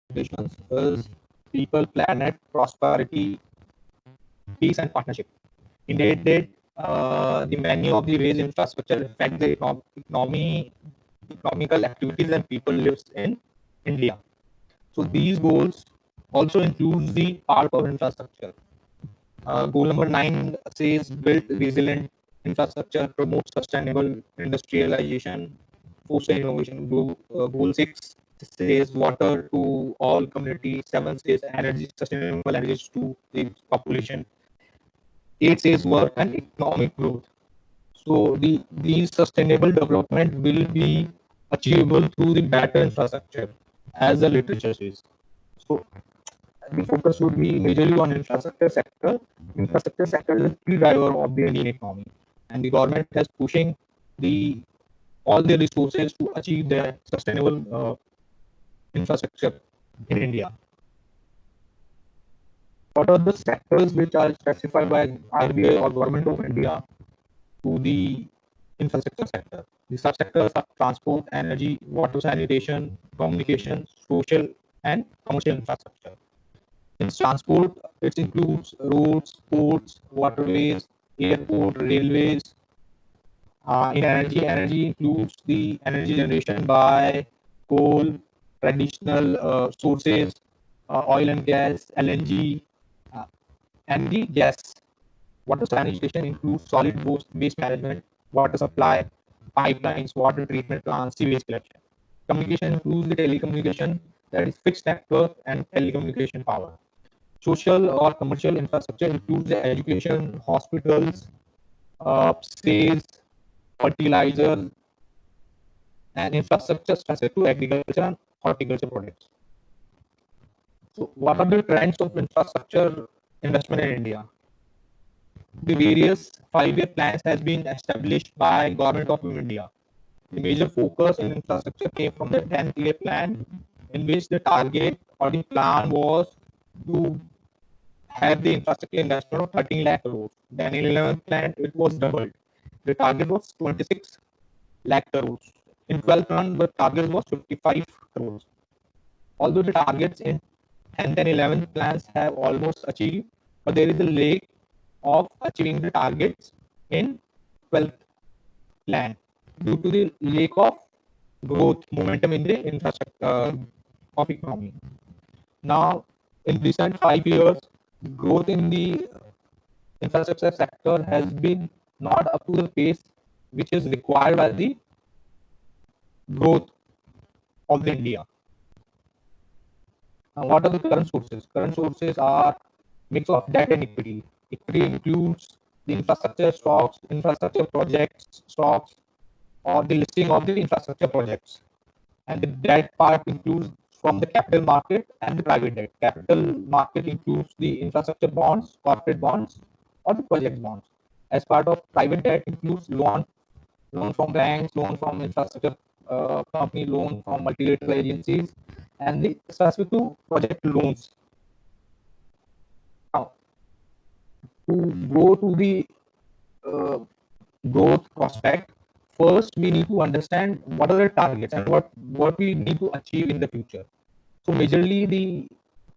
foundations is people, planet, prosperity, peace, and partnership. Indeed, the many of the ways infrastructure affect the economical activities and people lives in India. So these goals also includes the part of infrastructure. Goal number 9 says build resilient infrastructure, promote sustainable industrialization, foster innovation. Goal 6 says water to all communities. 7 says energy, sustainable energy to the population. 8 says work and economic growth. So these sustainable development will be achievable through the better infrastructure, as the literature says. So the focus should be majorly on infrastructure sector. Infrastructure sector is a key driver of the Indian economy, and the government has pushing the all the resources to achieve the sustainable infrastructure in India. What are the sectors which are specified by RBI or Government of India to the infrastructure sector? The subsectors are transport, energy, water, sanitation, communication, social, and commercial infrastructure. In transport, it includes roads, ports, waterways, airport, railways. In energy, energy includes the energy generation by coal, traditional sources, oil and gas, LNG, uh, and the gas. Water sanitation includes solid waste management, water supply, pipelines, water treatment plants, sewage collection. Communication includes the telecommunication, that is fixed network and telecommunication power. Social or commercial infrastructure includes the education, hospitals, sales, fertilizer, and infrastructure specific to agriculture and horticulture products. So, what are the trends of infrastructure investment in India? The various 5-year plans has been established by Government of India. The major focus in infrastructure came from the 10th-year plan, in which the target or the plan was to have the infrastructure investment of 13 lakh crores. Then in 11th plan, it was doubled. The target was 26 lakh crores. In 12th run, the target was 55 crores. Although the targets in 10th and 11th plans have almost achieved, but there is a lack of achieving the targets in 12th plan due to the lack of growth momentum in the infrastructure of economy. Now, in recent 5 years, growth in the infrastructure sector has been not up to the pace which is required by the growth of the India. What are the current sources? Current sources are mix of debt and equity. Equity includes the infrastructure stocks, infrastructure projects stocks, or the listing of the infrastructure projects. And the debt part includes from the capital market and the private debt. Capital market includes the infrastructure bonds, corporate bonds, or the project bonds. As part of private debt includes loan from banks, loan from infrastructure company, loan from multilateral agencies, and the specific to project loans. Now, to go to the uh, growth prospect, first we need to understand what are the targets and what we need to achieve in the future. So majorly the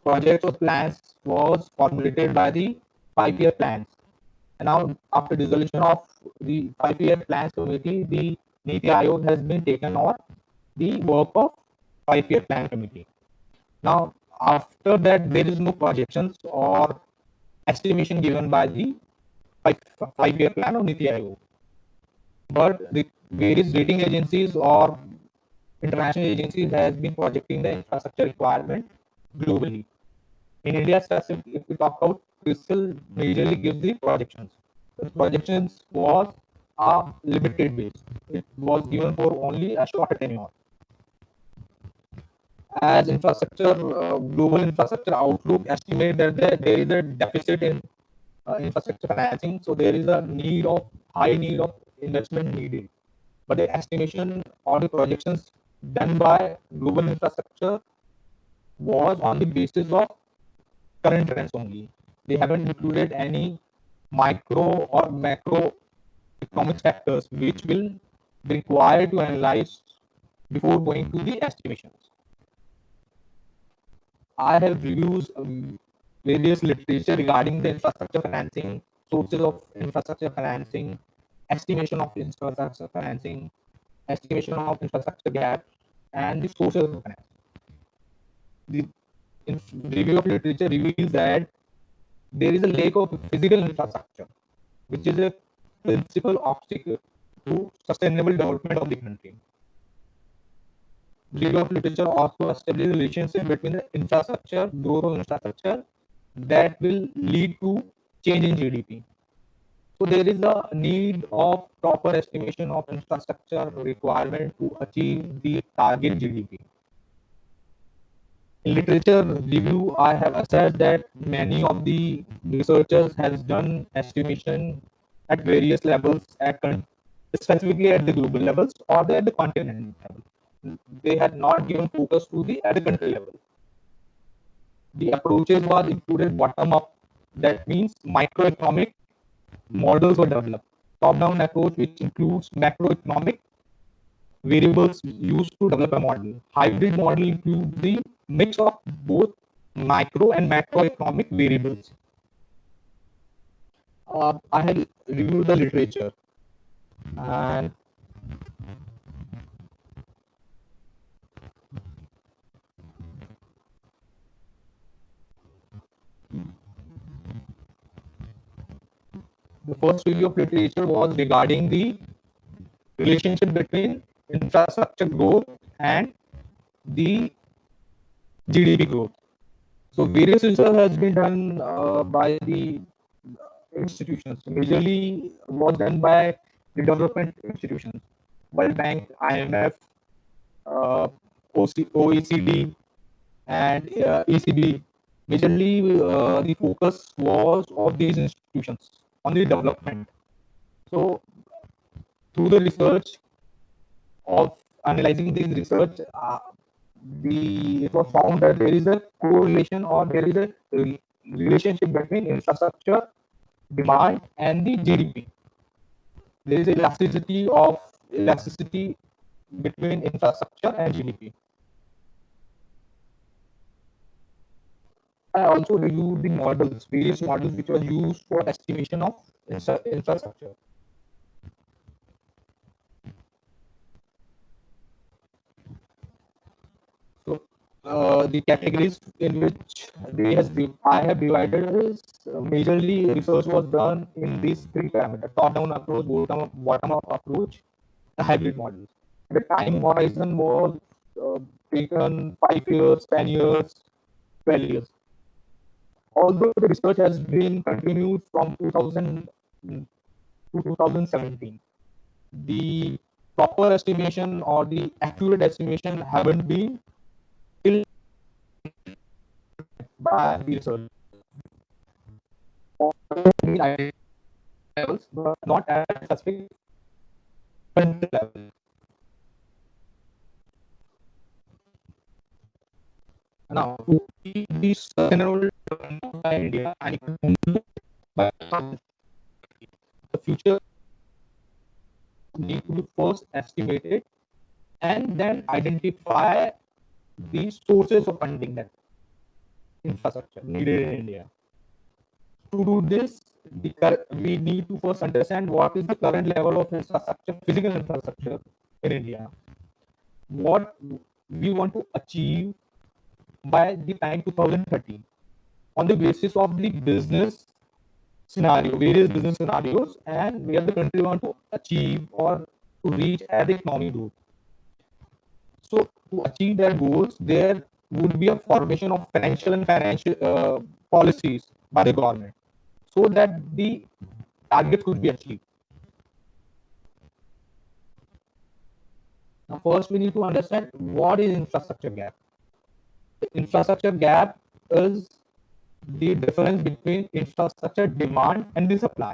projects or plans was formulated by the 5-year plans. And now after dissolution of the 5-year plans committee, the Niti Aayog has been taken over the work of 5-year plan committee. Now after that there is no projections or estimation given by the 5-year plan of Niti Aayog. But the various rating agencies or international agencies has been projecting the infrastructure requirement globally. In India, specifically, if we talk about CRISIL, majorly gives the projections. The projections was a limited base. It was given for only a short tenure. As infrastructure, global infrastructure outlook estimate that there is a deficit in infrastructure financing, so there is a high need of investment needed. But the estimation or the projections done by global infrastructure was on the basis of current trends only. They haven't included any micro or macro economic factors which will be required to analyze before going to the estimations. I have reviewed various literature regarding the infrastructure financing, sources of infrastructure financing, estimation of infrastructure financing, estimation of infrastructure gap, and the sources of finance. The review of literature reveals that there is a lack of physical infrastructure, which is a principal obstacle to sustainable development of the country. Review of literature also establishes a relationship between the infrastructure, growth of infrastructure, that will lead to change in GDP. So there is a need of proper estimation of infrastructure requirement to achieve the target GDP. In literature review, I have assessed that many of the researchers has done estimation at various levels, specifically at the global levels or at the continent level. They had not given focus to the at the country level. The approaches was included bottom up, that means microeconomic models were developed. Top down approach, which includes macroeconomic variables used to develop a model. Hybrid model includes the mix of both micro and macroeconomic variables. I have reviewed the literature, and the first review of literature was regarding the relationship between infrastructure growth and the GDP growth. So various research has been done by the institutions. Majorly was done by the development institutions, World Bank, IMF, uh, OECD, and ECB. Majorly, the focus was of these institutions on the development. So, through the research of analyzing these research, it was found that there is a correlation or there is a relationship between infrastructure demand and the GDP. There is elasticity between infrastructure and GDP. I also reviewed the models, various models which were used for estimation of infrastructure. So the categories in which I have divided is majorly research was done in these three parameters: top-down approach, bottom-up approach, the hybrid model. The time horizon was uh, taken 5 years, 10 years, 12 years. Although the research has been continued from 2000 to 2017, the proper estimation or the accurate estimation haven't been till by the research. Levels, but not at specific level. Now, to be the sustainable development by India and by the future need to be first estimated and then identify the sources of funding that infrastructure needed in India. To do this, we need to first understand what is the current level of infrastructure, physical infrastructure in India. What we want to achieve by the time 2030 on the basis of the business scenario, various business scenarios, and where the country want to achieve or to reach as the economy growth. So to achieve their goals, there would be a formation of financial policies by the government, so that the target could be achieved. Now, first we need to understand what is infrastructure gap. The infrastructure gap is the difference between infrastructure demand and the supply.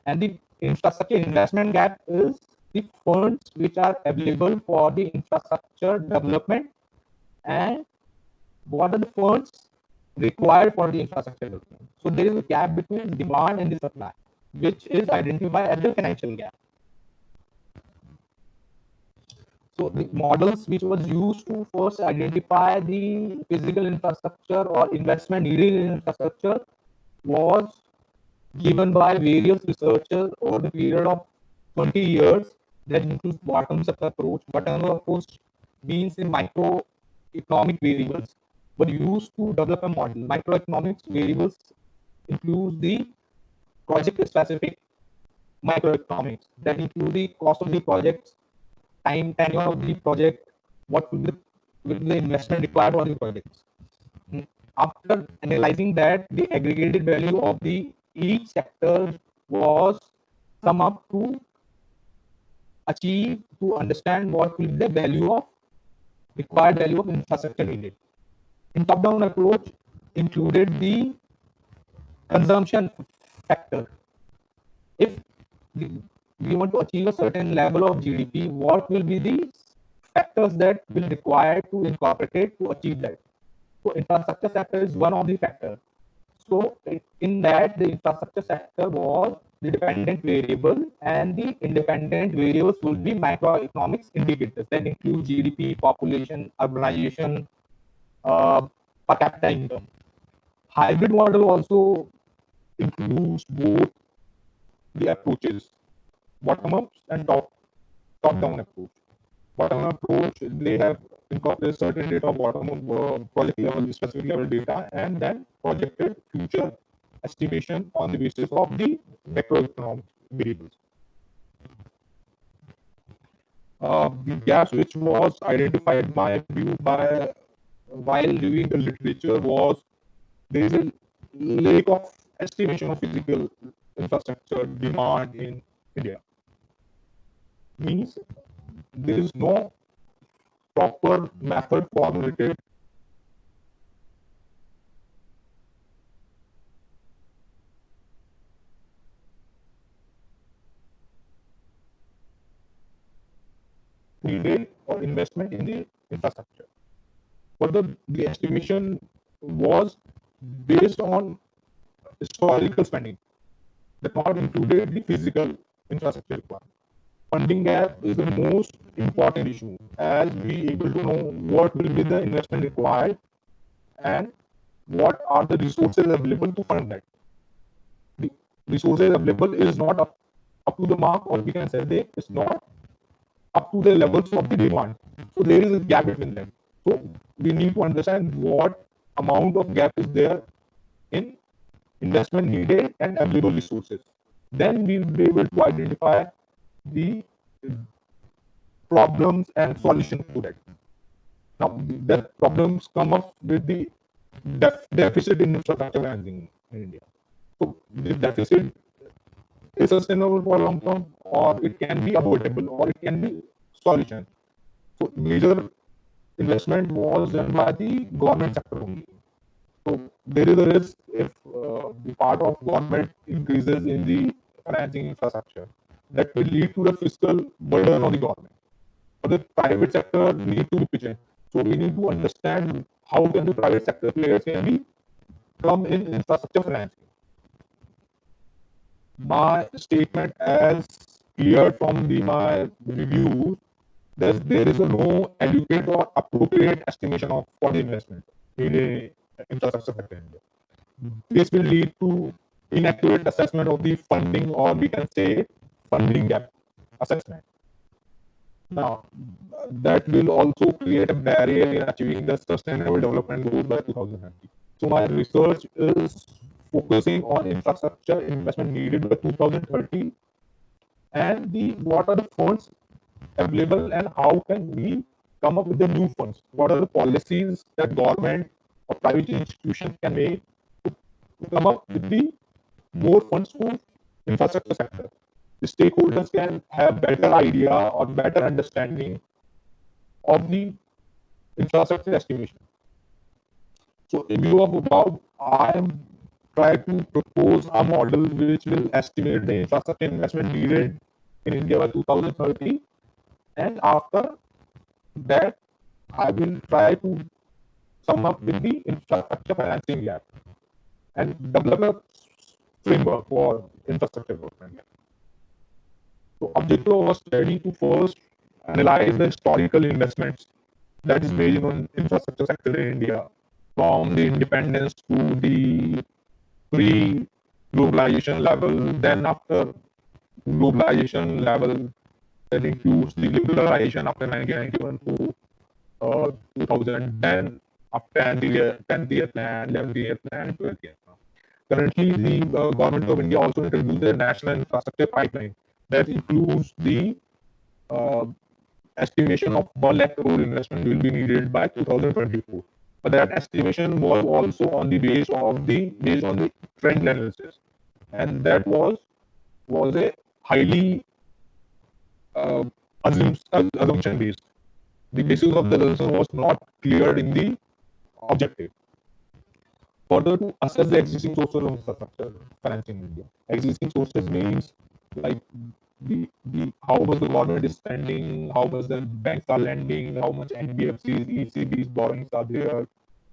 And the infrastructure investment gap is the funds which are available for the infrastructure development and what are the funds required for the infrastructure development. So there is a gap between demand and the supply, which is identified as the financial gap. So the models which was used to first identify the physical infrastructure or investment needed in infrastructure was given by various researchers over the period of 20 years. That includes bottoms-up approach. Bottom-up approach means in microeconomic variables were used to develop a model. Microeconomics variables include the project-specific microeconomics that include the cost of the projects, time tenure of the project, what will be the investment required for the projects. After analyzing that, the aggregated value of the each sector was sum up to achieve to understand what will be the value of required value of infrastructure needed. In top-down approach included the consumption factor. If we want to achieve a certain level of GDP, what will be the factors that will require to incorporate to achieve that? So infrastructure sector is one of the factors. So in that, the infrastructure sector was the dependent variable, and the independent variables will be macroeconomics indicators that include GDP, population, urbanization, per capita income. Hybrid model also includes both the approaches, bottom up and top down approach. Bottom up approach, they have incorporated certain data, bottom up project level, specific level data, and then projected future estimation on the basis of the macroeconomic variables. The gaps which was identified by view by while reviewing the literature was there is a lack of estimation of physical infrastructure demand in India. Means there is no proper method formulated needed or investment in the infrastructure. But the estimation was based on historical spending that not included the physical infrastructure requirement. Funding gap is the most important issue as we able to know what will be the investment required and what are the resources available to fund that. The resources available is not up to the mark, or we can say they it's not up to the levels of the demand. So there is a gap between them. So we need to understand what amount of gap is there in investment needed and available resources. Then we will be able to identify the problems and solutions to that. Now, that problems come up with the deficit in infrastructure financing in India. So, the deficit is sustainable for long term, or it can be avoidable, or it can be solution. So, major investment was done by the government sector only. So, there is a risk if the part of government increases in the financing infrastructure, that will lead to the fiscal burden on the government. But the private sector need to be pitched in. So we need to understand how can the private sector players can be come in infrastructure financing. My statement as clear from my review that there is a no adequate or appropriate estimation of for the investment in a infrastructure sector. This will lead to inaccurate assessment of the funding, or we can say funding gap assessment. Now, that will also create a barrier in achieving the sustainable development goals by 2030. So, my research is focusing on infrastructure investment needed by 2030 and the what are the funds available and how can we come up with the new funds. What are the policies that government or private institutions can make to come up with the more funds to infrastructure sector. The stakeholders can have better idea or better understanding of the infrastructure estimation. So in view of above, I am trying to propose a model which will estimate the infrastructure investment needed in India by 2030, and after that, I will try to sum up with the infrastructure financing gap and develop a framework for infrastructure development. So objective of our study to first analyze the historical investments that is made on infrastructure sector in India from the independence to the pre-globalization level, then after globalization level that includes the liberalization after 1991 to 2000, then after 10th year plan, 11th year plan, 12th year plan. Currently, the government of India also introduced a national infrastructure pipeline that includes the uh, estimation of 1 lakh crore investment will be needed by 2024. But that estimation was also on the based on the trend analysis, and that was a highly uh, assumption based. The basis of the assumption was not cleared in the objective. Further, to assess the existing sources of infrastructure financing in India. Existing sources means like the how much the government is spending, how much the banks are lending, how much NBFCs, ECBs borrowings are there.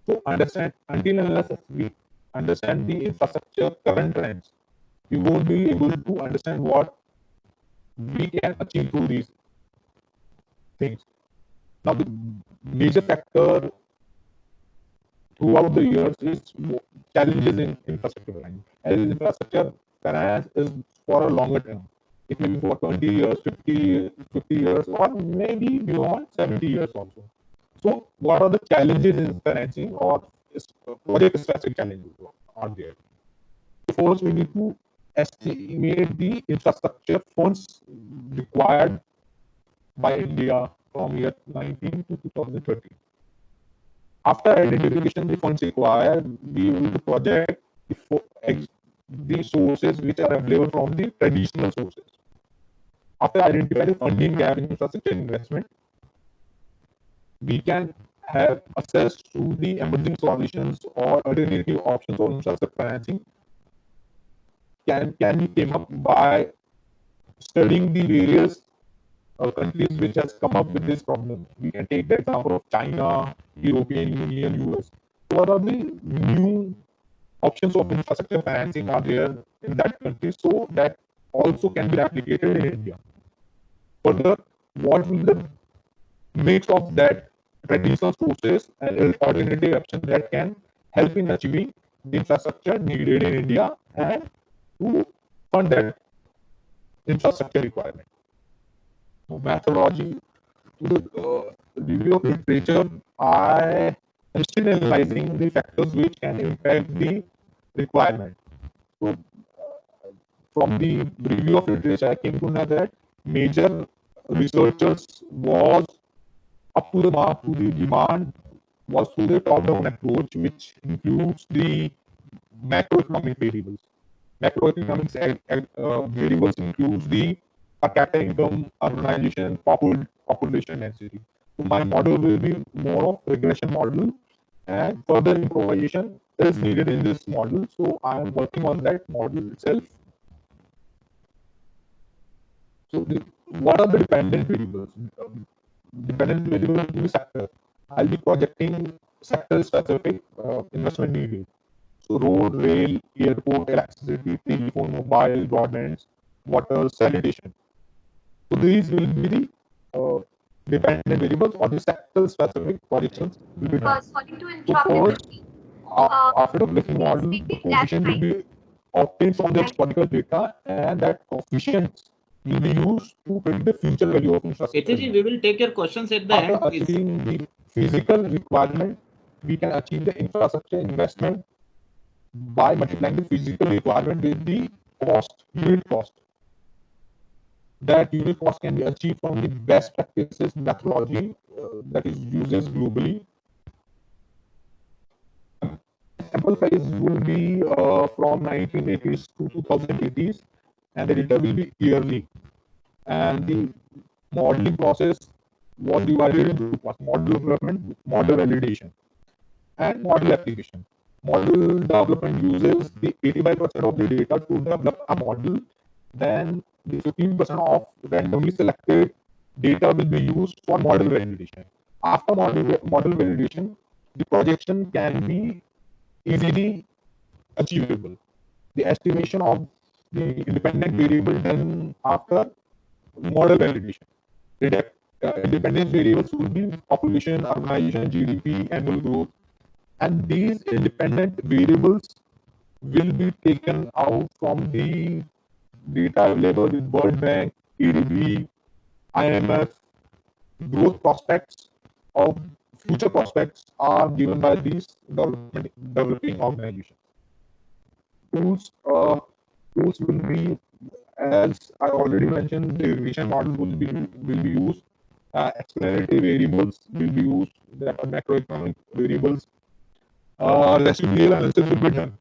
So understand until unless we understand the infrastructure current trends, we won't be able to understand what we can achieve through these things. Now the major factor throughout the years is challenges in infrastructure finance. As infrastructure finance is for a longer term. It may be for 20 years, 50 years, or maybe beyond 70 years also. So, what are the challenges in financing or project specific challenges are there? First, we need to estimate the infrastructure funds required by India from year 19 to 2030. After identification the funds required, we will project the sources which are available from the traditional sources. After identifying the funding gap in infrastructure investment, we can have access to the emerging solutions or alternative options for infrastructure financing can be came up by studying the various countries which has come up with this problem. We can take the example of China, European Union, US. What are the new options of infrastructure financing are there in that country so that also can be replicated in India? Further, what will the mix of that traditional sources and alternative options that can help in achieving the infrastructure needed in India and to fund that infrastructure requirement? So methodology to the review of literature, I am still analyzing the factors which can impact the requirement. So, from the review of literature, I came to know that major researchers was up to the mark to the demand was through the top-down approach, which includes the macroeconomic variables. Macroeconomic variables includes the per capita income, urbanization, population density. So my model will be more of regression model, and further improvisation is needed in this model. So I am working on that model itself. So what are the dependent variables? Dependent variables will be sector. I'll be projecting sector specific investment needed. So road, rail, airport, electricity, telephone, mobile, broadband, water, sanitation. So these will be the dependent variables or the sector specific projections will be done. So first, after the regression model, the coefficient will be obtained from the historical data, and that coefficient will be used to predict the future value of infrastructure. We will take your questions at the After end. achieving the physical requirement, we can achieve the infrastructure investment by multiplying the physical requirement with the cost, unit cost. That unit cost can be achieved from the best practices methodology that is uses globally. Sample size will be from 1980s to 2080s, and the data will be yearly. And the modeling process was divided into two parts: model development, model validation, and model application. Model development uses the 85% of the data to develop a model. Then the 15% of randomly selected data will be used for model validation. After model validation, the projection can be easily achievable. The estimation of the independent variable done after model validation. independent variables will be population, urbanization, GDP, annual growth, and these independent variables will be taken out from the data available with World Bank, EDB, IMF. Growth prospects of future prospects are given by these developing organizations. Tools, tools will be, as I already mentioned, the regression model will be used. Explanatory variables will be used. That are macroeconomic variables. Residual analysis will be done.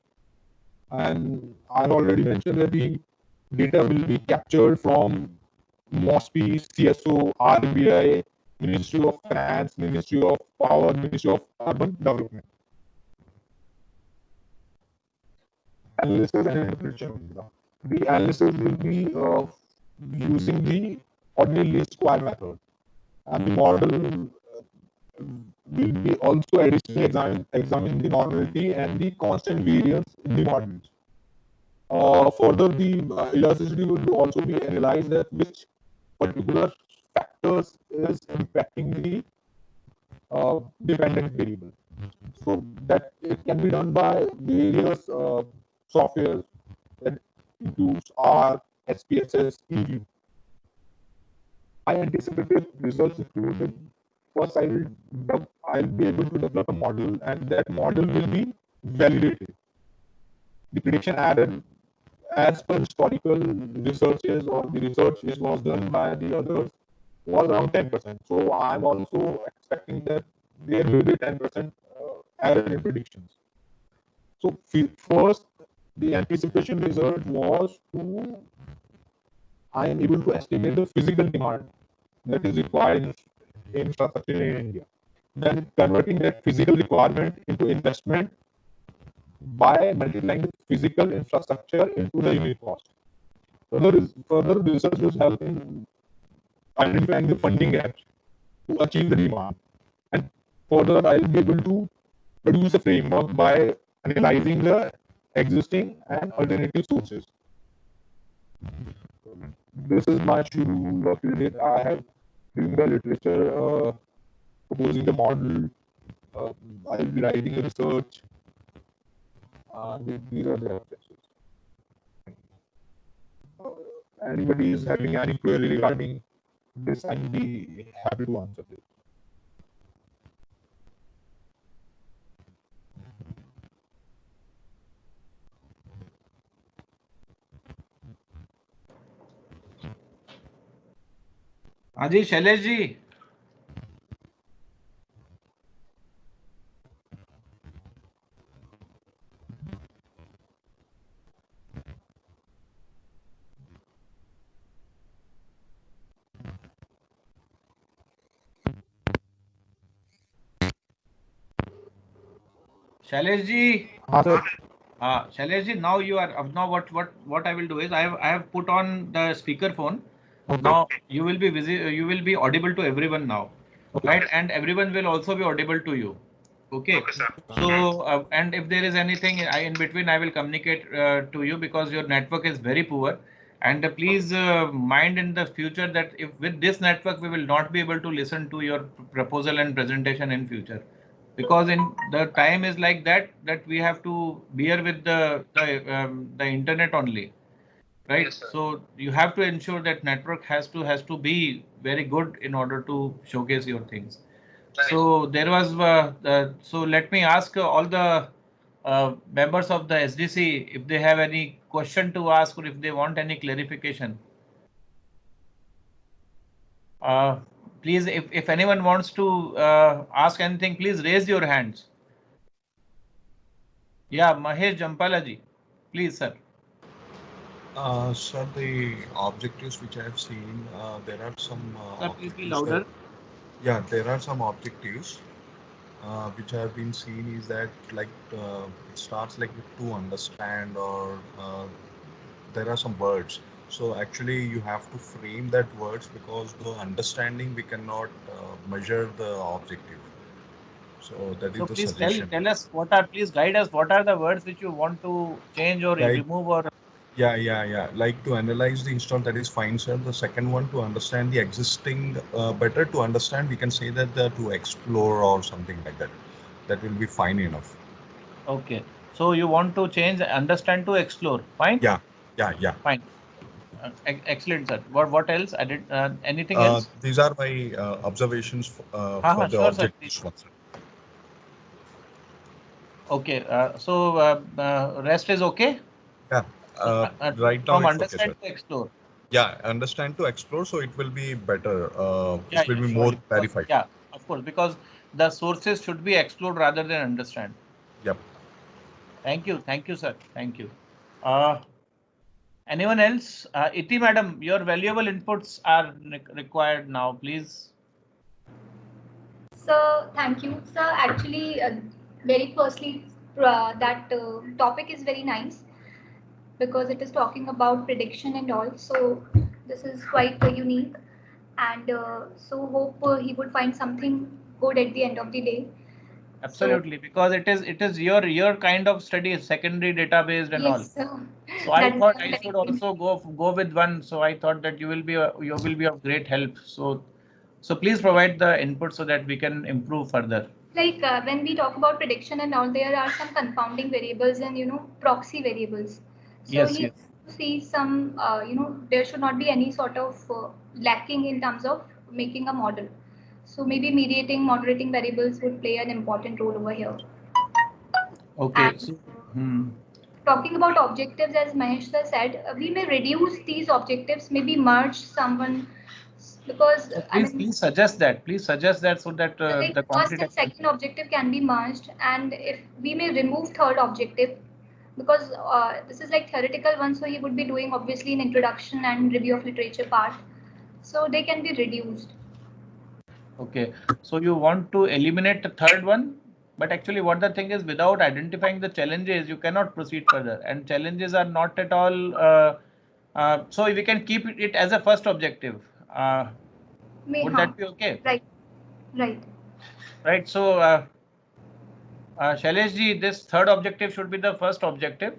And I already mentioned that the data will be captured from MOSPI, CSO, RBI, Ministry of Finance, Ministry of Power, Ministry of Urban Development. Analysis and interpretation. The analysis will be using the ordinary least square method, and the model will be also additionally examine the normality and the constant variance in the models. Further, the elasticity will also be analyzed that which particular factors is impacting the dependent variable. So that it can be done by various software that includes R, SPSS, EView. I anticipated results included. First, I'll be able to develop a model, and that model will be validated. The prediction added as per historical researches or the research was done by the others was around 10%. So I'm also expecting that there will be 10% error in predictions. So first, the anticipation result was to I am able to estimate the physical demand that is required in infrastructure in India. Then converting that physical requirement into investment by multiplying the physical infrastructure into the unit cost. Further research was help in identifying the funding gaps to achieve the demand. And further, I'll be able to produce a framework by analyzing the existing and alternative sources. This is my schedule of unit. I have reviewed the literature, proposing the model. I'll be writing a research. These are the objectives. Anybody is having any query regarding this, I'll be happy to answer this. हाँ जी शैलेश जी। शैलेश जी। हाँ sir. Shailesh ji, now you are now what I will do is I have put on the speaker phone. Okay. Now you will be you will be audible to everyone now, Okay. right? And everyone will also be audible to you. Okay. So and if there is anything in between, I will communicate to you because your network is very poor. And please mind in the future that if with this network we will not be able to listen to your proposal and presentation in future, because in the time is like that we have to bear with the internet only, right? Yes, so you have to ensure that network has to be very good in order to showcase your things. Right. So there was so let me ask all the members of the SDC if they have any question to ask or if they want any clarification. Please, if anyone wants to ask anything, please raise your hands. Yeah, Mahesh Jampala ji, please, sir. Sir, the objectives which I have seen, there are some Sir, please be objectives louder. yeah, there are some objectives which have been seen is that like it starts like with to understand or there are some words. So actually you have to frame that words because the understanding we cannot measure the objective. So that is So the please suggestion. tell us what are, please guide us, what are the words which you want to change or Like remove or Yeah. Like to analyze the install, that is fine, sir. The second one, to understand the existing, better to understand, we can say that to explore or something like that. That will be fine enough. Okay. So you want to change understand to explore. Fine. Yeah. Fine. Excellent, sir. What else? I did anything else? These are my observations for the Sure, sir. objectives. Okay. So rest is okay. Yeah. Right now From it's okay, sir. understand to explore. Yeah, understand to explore, so it will be better. It will be more Surely. clarified. Yeah, of course, because the sources should be explored rather than understand. Yep. Thank you, sir. Thank you. Anyone else? Iti madam, your valuable inputs are required now, please. So thank you, sir. Actually, very firstly, that topic is very nice because it is talking about prediction and all. So this is quite unique, and so hope he would find something good at the end of the day. Absolutely, because it is your kind of study, secondary database and all. Yes, sir. So I That is thought what I'm I should telling you. also go with one. So I thought that you will be of great help. So please provide the input so that we can improve further. Like when we talk about prediction and all, there are some confounding variables and proxy variables. So Yes, he yes. see some there should not be any sort of lacking in terms of making a model. So maybe mediating, moderating variables would play an important role over here. Okay. And So, talking about objectives, as Mahesh sir said, we may reduce these objectives, maybe merge someone because so I mean. please suggest that. Please suggest that so that So like the first concrete and action. second objective can be merged, and if we may remove third objective, because this is like theoretical one, so he would be doing obviously an introduction and review of literature part, so they can be reduced. Okay. So you want to eliminate the third one, but actually what the thing is, without identifying the challenges, you cannot proceed further. And challenges are not at all. So we can keep it as a first objective. Would that be okay? Right, right. Right. So, Shailesh ji, this third objective should be the first objective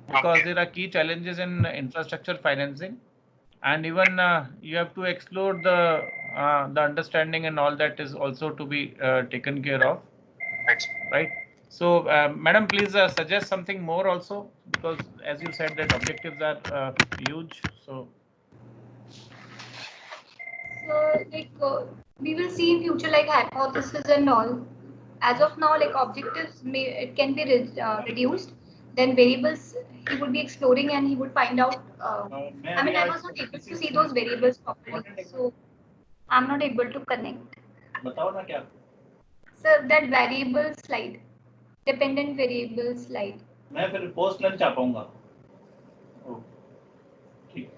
because there are key challenges in infrastructure financing, and even you have to explore the understanding and all that is also to be taken care of. Right. So, madam, please suggest something more also, because as you said that objectives are huge. So Like we will see in future like hypothesis and all. As of now, like objectives may it can be reduced. Then variables he would be exploring and he would find out. I mean, I was not able to see those variables properly, so I'm not able to connect. So that variable slide, dependent variable slide. मैं फिर post lunch आ पाऊंगा. ठीक.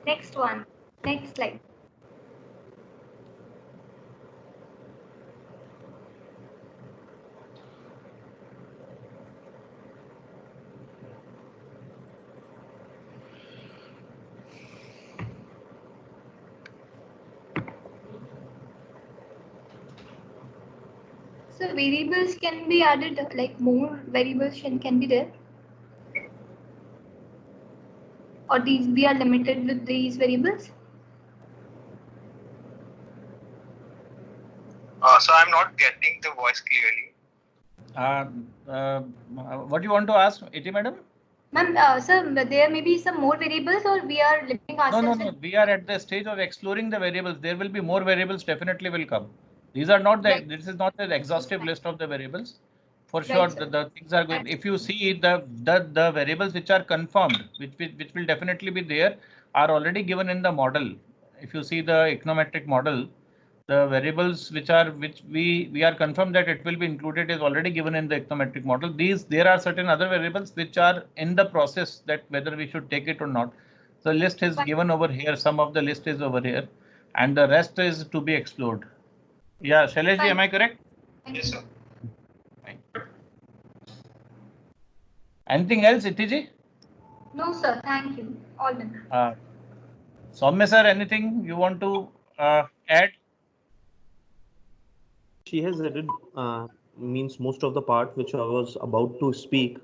Next one, next slide. So variables can be added, like more variables can be there. Or these we are limited with these variables? So I'm not getting the voice clearly. What do you want to ask, Iti madam? Ma'am, sir, there may be some more variables, or we are limiting ourselves? No. We are at the stage of exploring the variables. There will be more variables. Definitely will come. These are not the. Right. This is not the exhaustive list of the variables. For sure, Right, the things are going. If you see the variables which are confirmed, which will definitely be there, are already given in the model. If you see the econometric model, the variables which we are confirmed that it will be included is already given in the econometric model. There are certain other variables which are in the process that whether we should take it or not. The list is given over here. Some of the list is over here, and the rest is to be explored. Yeah, Shailesh ji, am I correct? Yes, sir. Anything else, Iti ji? No, sir. Thank you. All done. Soumya sir, anything you want to add? she has added means most of the part which I was about to speak.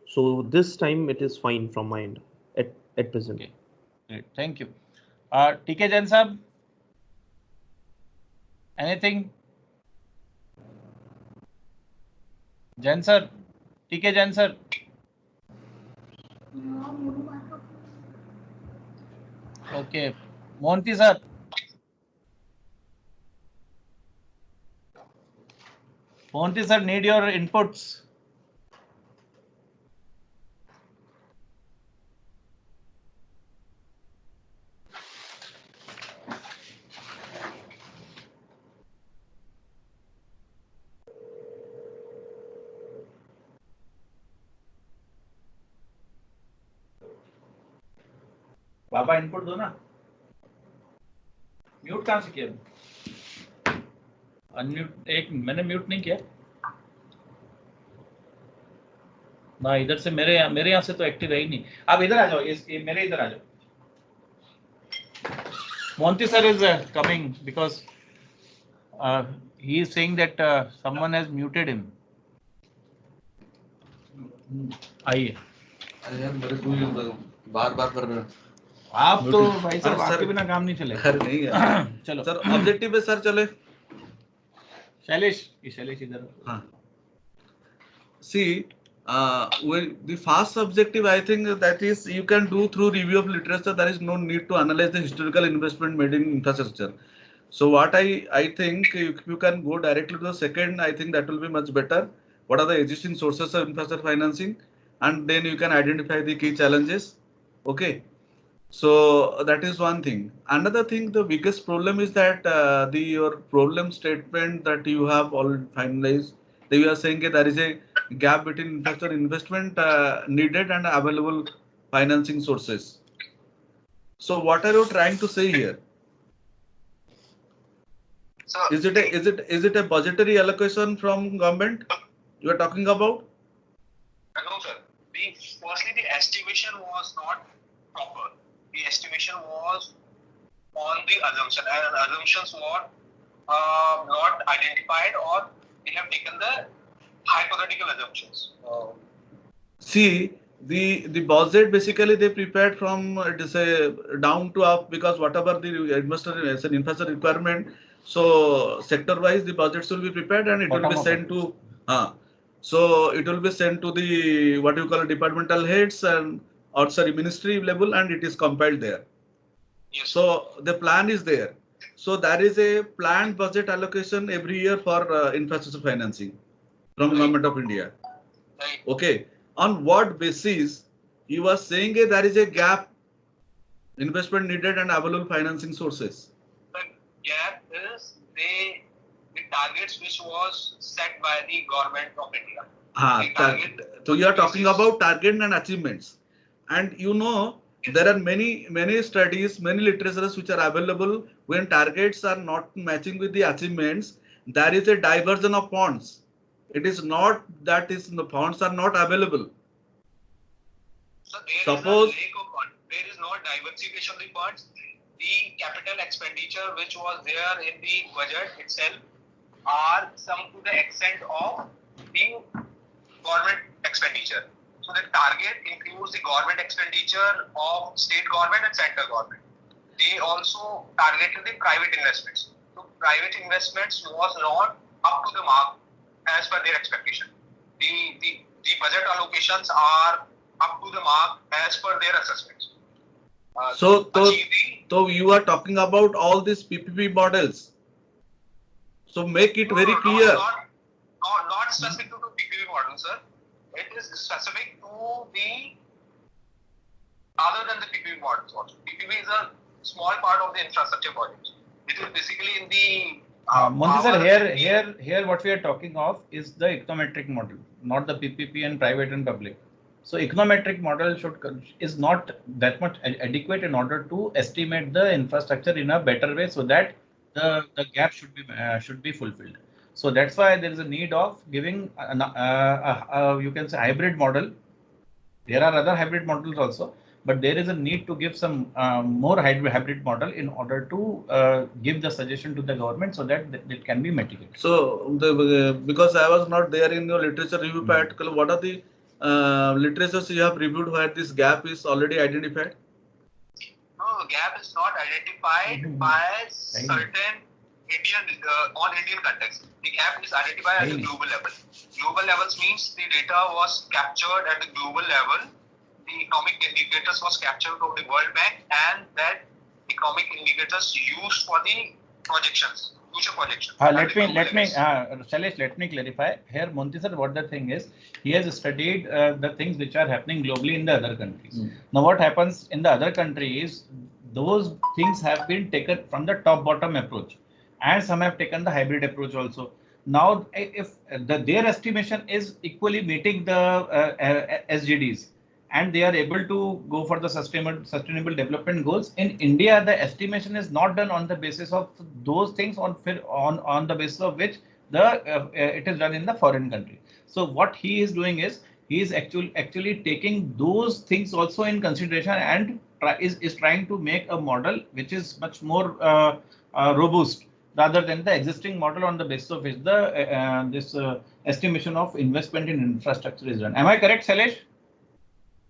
So this time it is fine from my end at present. Okay. Great. Thank you. TK Jain sir, anything? Jain sir, TK Jain sir. Okay. Monty sir. Monty sir, need your inputs. Baba input दो ना. Mute कहाँ से किया? Unmute एक मैंने mute नहीं किया ना, इधर से मेरे यहाँ से तो एक्टिव है ही नहीं. आप इधर आ जाओ, मेरे इधर आ जाओ. Monty sir is coming because he is saying that someone has muted him. आइए. बार कर रहे हैं आप तो भाई साहब आपके बिना काम नहीं चलेगा. नहीं है चलो सर, ऑब्जेक्टिव है सर. चले शैलेश इधर. हाँ, see, the first objective, I think that is you can do through review of literature. There is no need to analyze the historical investment made in infrastructure. So what I think if you can go directly to the second, I think that will be much better. What are the existing sources of infrastructure financing, and then you can identify the key challenges. Okay, so that is one thing. Another thing, the biggest problem is that your problem statement that you have already finalized, that you are saying that there is a gap between infrastructure investment needed and available financing sources. So what are you trying to say here? So Is it a budgetary allocation from government you are talking about? no, sir. Firstly, the estimation was not proper. The estimation was on the assumption, and assumptions were not identified, or they have taken the hypothetical assumptions. See, the budget basically they prepared from it is a down to up, because whatever the investor as an infrastructure requirement, so sector wise the budgets will be prepared and it will be sent to so it will be sent to the what you call departmental heads and or sorry ministry level, and it is compiled there. Yes. So the plan is there. So there is a planned budget allocation every year for infrastructure financing from Government of India. Right. Okay. On what basis you are saying there is a gap, investment needed and available financing sources? The gap is the targets which was set by the Government of India. So you are talking about target and achievements, and you know there are many studies, many literatures which are available. When targets are not matching with the achievements, there is a diversion of funds. It is not that the funds are not available. So there is no diversification of the funds. The capital expenditure which was there in the budget itself are some to the extent of the government expenditure. So the target includes the government expenditure of state government and central government. They also targeted the private investments. So private investments was not up to the mark as per their expectation. The budget allocations are up to the mark as per their assessments. So you are talking about all these PPP models. So make it very clear. Not specific to the PPP model, sir. It is specific to the other than the PPP models also. PPP is a small part of the infrastructure project. It is basically in the Monty sir, here what we are talking of is the econometric model, not the PPP and private and public. So econometric model is not that much adequate in order to estimate the infrastructure in a better way, so that the gap should be fulfilled. So that's why there is a need of giving you can say hybrid model. There are other hybrid models also, but there is a need to give some more hybrid model in order to give the suggestion to the government so that it can be mitigated. So because I was not there in your literature review article, what are the literatures you have reviewed where this gap is already identified? No, the gap is not identified by certain Indian on Indian context. The gap is identified at the global level. Global levels means the data was captured at the global level. The economic indicators was captured from the World Bank, and that economic indicators used for the projections, future projections. Shailesh, let me clarify here. Monty sir, what the thing is, he has studied the things which are happening globally in the other countries. Now, what happens in the other countries, those things have been taken from the top-bottom approach, and some have taken the hybrid approach also. Now, if their estimation is equally meeting the SDGs, and they are able to go for the sustainable development goals. In India, the estimation is not done on the basis of those things on the basis of which it is done in the foreign country. So what he is doing is he is actually taking those things also in consideration and is trying to make a model which is much more robust rather than the existing model on the basis of which the this estimation of investment in infrastructure is done. Am I correct, Shailesh?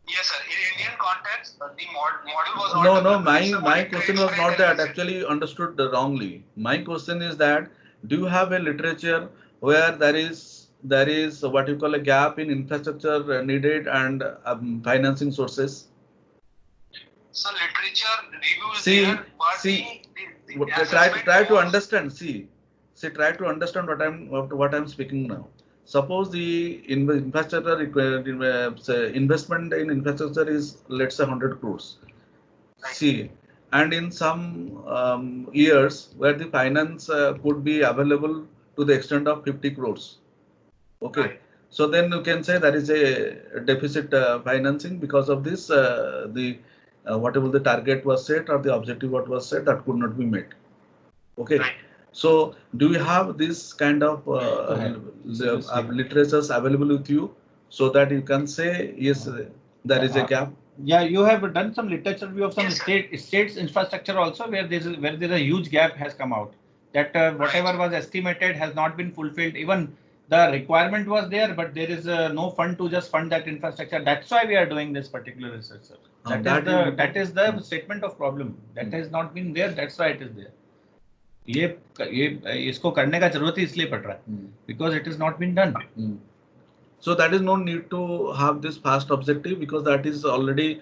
Yes, sir. In Indian context, the model was not. No. My question was not that. Actually, you understood wrongly. My question is that do you have a literature where there is what you call a gap in infrastructure needed and financing sources? So literature review is there, but try to understand. Try to understand what I'm speaking now. Suppose the infrastructure investment in infrastructure is, let's say, 100 crores. And in some years where the finance could be available to the extent of 50 crores. Okay. So then you can say there is a deficit financing because of this, whatever the target was set or the objective what was set, that could not be met. Okay. So, do you have this kind of literatures available with you so that you can say, yes, there is a gap? Yeah, you have done some literature review of some states infrastructure also where there's a huge gap has come out. That whatever was estimated has not been fulfilled. Even the requirement was there, but there is no fund to just fund that infrastructure. That's why we are doing this particular research, sir. That is the statement of problem. That has not been there. That's why it is there. ये इसको करने का जरूरत ही इसलिए पड़ रहा है because it is not been done. So that is no need to have this fast objective because that is already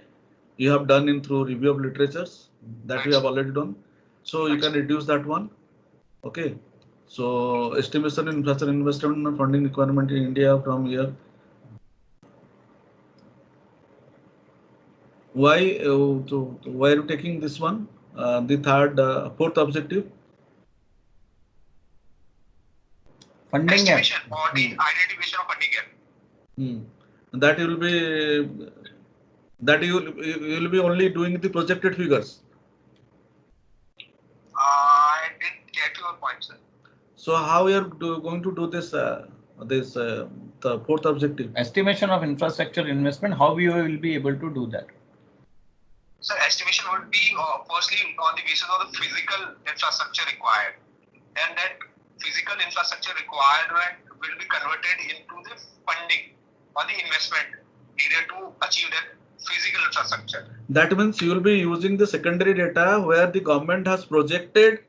you have done in through review of literatures that we have already done. So you can reduce that one. Okay. So estimation in infrastructure investment and funding requirement in India from here. Why are you taking this one? The fourth objective. Funding gap. Or the identification of funding gap. That you will be only doing the projected figures. I didn't get your point, sir. So how you are going to do this? The fourth objective. Estimation of infrastructure investment. How you will be able to do that? So estimation would be firstly on the basis of the physical infrastructure required, and that physical infrastructure requirement will be converted into the funding or the investment needed to achieve that physical infrastructure. That means you will be using the secondary data where the government has projected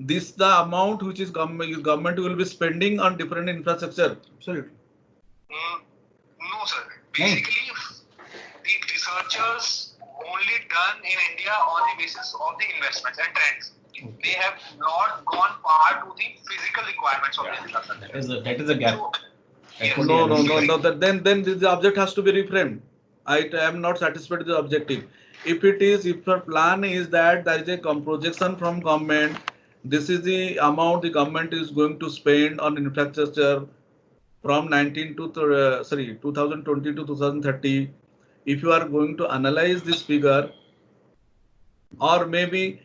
this the amount which is government will be spending on different infrastructure. Absolutely. No, sir. Basically, the researchers only done in India on the basis of the investments and trends. They have not gone far to the physical requirements of the infrastructure. That is a gap. No. Then the object has to be reframed. I am not satisfied with the objective. If the plan is that there is a projection from government, this is the amount the government is going to spend on infrastructure from 2020 to 2030. If you are going to analyze this figure, or maybe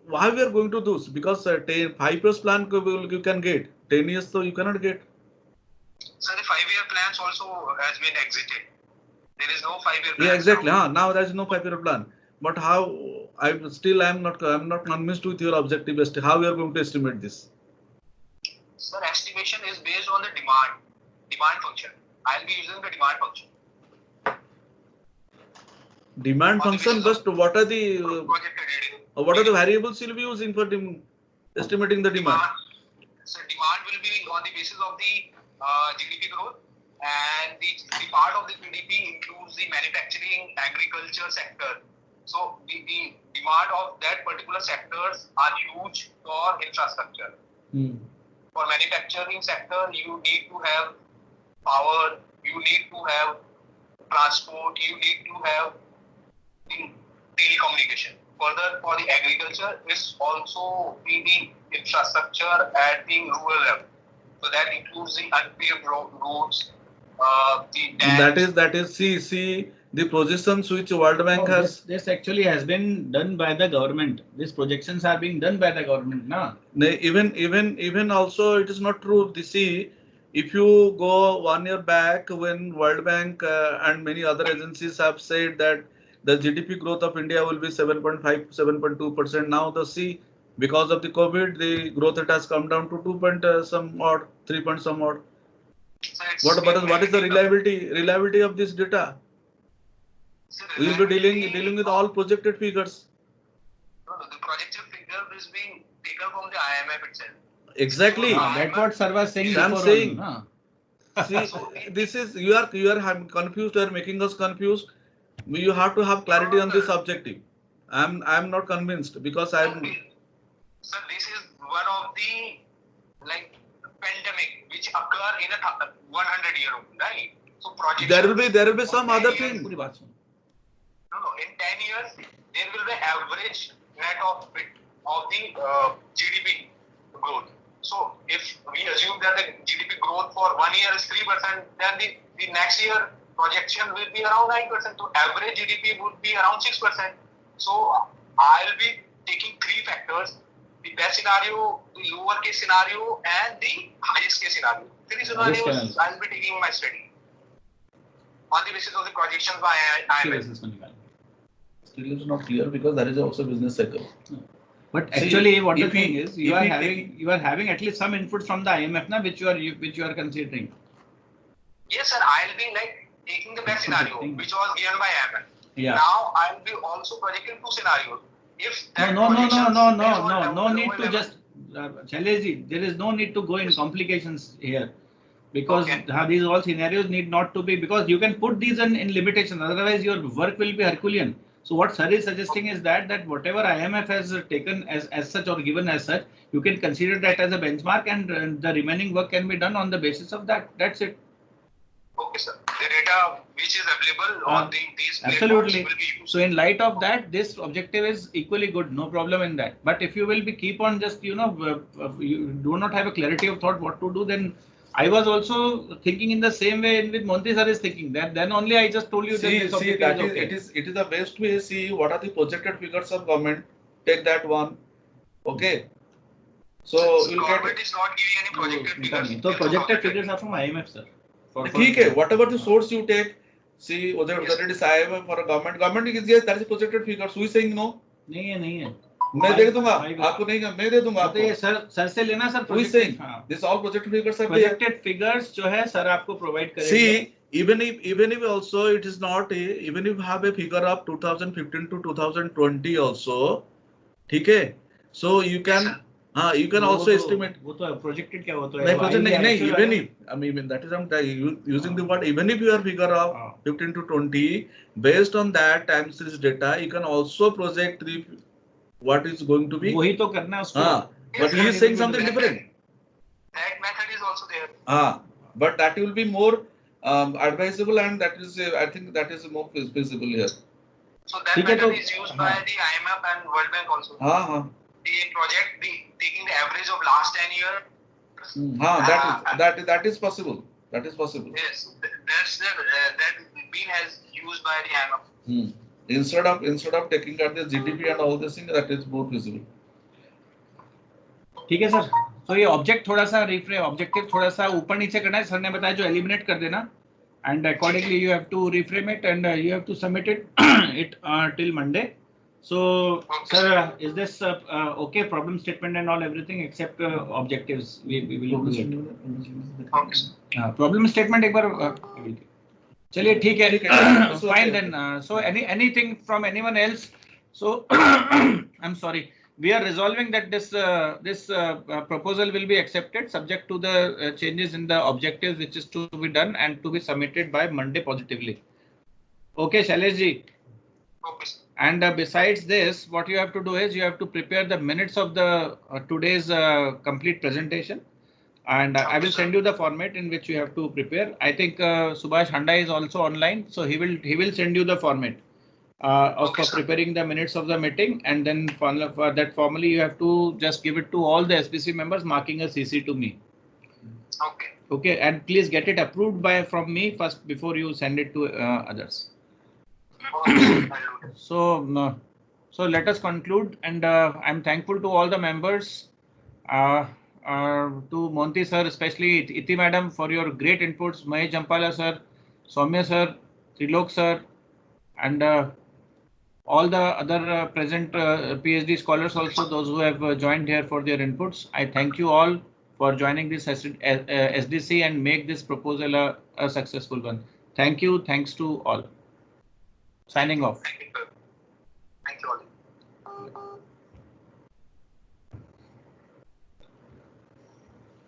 why we are going to do this? Because 5 years plan you can get, 10 years so you cannot get. So the 5-year plans also has been exited. There is no 5-year plan. Yeah, exactly. Now there is no 5-year plan. But how? I'm not convinced with your objective as to how you are going to estimate this. Sir, estimation is based on the demand function. I'll be using the demand function. Demand On the function, basis but what are the projected reading. what are the variables you'll be using for estimating the demand? So demand will be on the basis of the GDP growth, and the part of the GDP includes the manufacturing, agriculture sector. So the demand of that particular sectors are huge for infrastructure. For manufacturing sector, you need to have power, you need to have transport, you need to have telecommunication. Further, for the agriculture, it's also the infrastructure at the rural level. So that includes the unpaved roads, the dams. That is see the projections which World Bank has. This actually has been done by the government. These projections are being done by the government, na? Even also it is not true. See, if you go 1 year back when World Bank and many other agencies have said that the GDP growth of India will be 7.5 7.2%. Now because of the COVID, the growth rate has come down to 2 point some odd, 3 point some odd. So What is the reliability of this data? We will be dealing with all projected figures. No, the projected figure is being taken from the IMF itself. Exactly. That's what sir was saying I'm before. saying. Na? See, this is you are confused. You are making us confused. You have to have clarity on this objective. I'm not convinced because I'm. Sir, this is one of the pandemic which occur in a 100-year, right? So project. There will be some other thing. No, in 10 years there will be average net of the GDP growth. So if we assume that the GDP growth for 1 year is 3%, then the next year projection will be around 9%. So average GDP would be around 6%. So I'll be taking 3 factors: the best scenario, the lower case scenario, and the highest case scenario. 3 scenarios I'll be taking in my study on the basis of the projections by IMF. Still is not clear because that is also business cycle. But actually, what the thing is, you are having at least some input from the IMF, na, which you are considering. Yes, sir. I'll be taking the best scenario, which was given by IMF. Yeah. Now I'll be also projecting 2 scenarios. If that no need to just Shailesh, there is no need to go in complications here, because these all scenarios need not to be, because you can put these in limitations, otherwise your work will be Herculean. So what sir is suggesting is that whatever IMF has taken as such or given as such, you can consider that as a benchmark, and the remaining work can be done on the basis of that. That's it. Okay, sir. The data which is available on these platforms absolutely will be used. So in light of that, this objective is equally good, no problem in that. But if you will be keep on just you do not have a clarity of thought what to do, then I was also thinking in the same way with Monty sir is thinking that, then only I just told you that this objective is okay. It is the best way. See what are the projected figures of government. Take that one. Okay. So government is not giving any projected figures. So projected figures are from IMF, sir. Okay, whatever the source you take, see whether it is IMF or a government is yes, that is projected figures. Who is saying no? नहीं है. मैं दे दूंगा आपको, नहीं मैं दे दूंगा आपको. ये सर से लेना sir. Who is saying this all projected figures are projected figures जो है सर आपको provide करेंगे. See, even if also it is not even if you have a figure of 2015 to 2020 also, ठीक है, so you can also estimate. वो तो projected क्या होता है? नहीं project नहीं even if I mean that is I'm using the word, even if you are figure of 15 to 20, based on that time series data, you can also project what is going to be. वही तो करना है उसको. But he is saying something different. That method is also there. But that will be more advisable, and that is I think that is more feasible here. So that method is used by the IMF and World Bank also. The project, taking the average of last 10 years. That is possible. That is possible. Yes, that been has used by the IMF. Instead of taking out the GDP and all this thing, that is more feasible. ठीक है sir. तो ये object थोड़ा सा objective थोड़ा सा ऊपर नीचे करना है. सर ने बताया जो एलिमिनेट कर देना, and accordingly you have to reframe it, and you have to submit it till Monday. So, sir, is this okay? Problem statement and all, everything except objectives. We will do it. Problem statement एक बार चलिए ठीक है. Fine then. So anything from anyone else? So I'm sorry. We are resolving that this proposal will be accepted subject to the changes in the objectives which is to be done and to be submitted by Monday positively. Okay, Shailesh ji. Okay. And besides this, what you have to do is you have to prepare the minutes of the today's complete presentation. And I will send you the format in which you have to prepare. I think Subhash Handa is also online, so he will send you the format of preparing the minutes of the meeting, and then for that formally you have to just give it to all the SPC members, marking a CC to me. Okay. Okay, and please get it approved from me first before you send it to others. So let us conclude, and I'm thankful to all the members. To Monty sir, especially Iti madam, for your great inputs, Mahesh Jampala sir, Soumya sir, Trilok sir, and all the other present PhD scholars also, those who have joined here for their inputs. I thank you all for joining this SDC and make this proposal a successful one. Thank you. Thanks to all. Signing off. Thank you all.